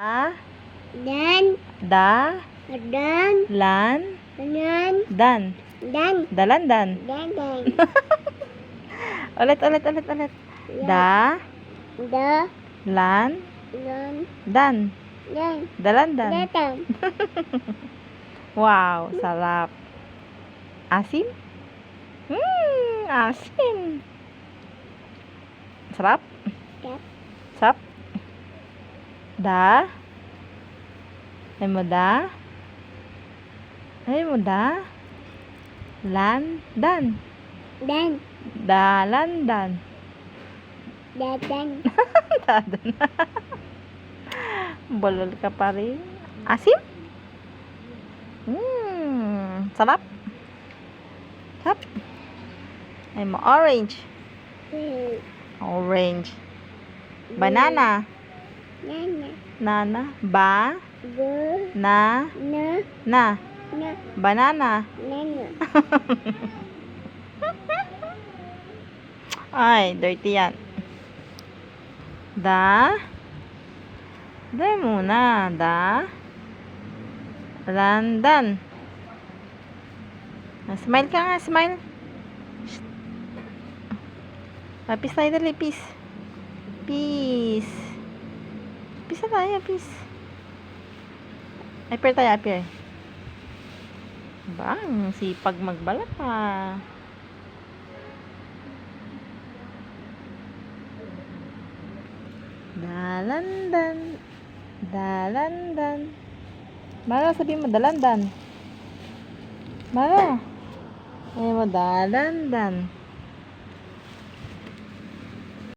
Dan. Da. Dan. Lan. Dan. Dan. Dan. Dalandan. Dan. Dan. Ulit. Da. Da. Lan. Dan. Dan. Dan. Dalandan. Datang. Wow, sarap. Asim? Asim. Sarap? Sarap. Sarap? Da? Ay mo da? Lan? Dan? Dan. Dalandan. Datang. Dadan. Bolol ka pa rin. Asim? Sarap? Sarap? Ay mo, orange. Orange. Banana. Nana. Nana. Ba. Go. Na. Na. Na. Na. Banana. Nana. Ay, dirty yan. Da. Da muna. Da. Landan. Smile ka nga, smile. Peace tayo dali, peace. Peace. Peace na tayo, peace. Hyper tayo, hyper. Bang, sipag magbalak pa. Dalandan. Dalandan. Mara, sabihin mo, dalandan. Mara. Ay mo, dalandan.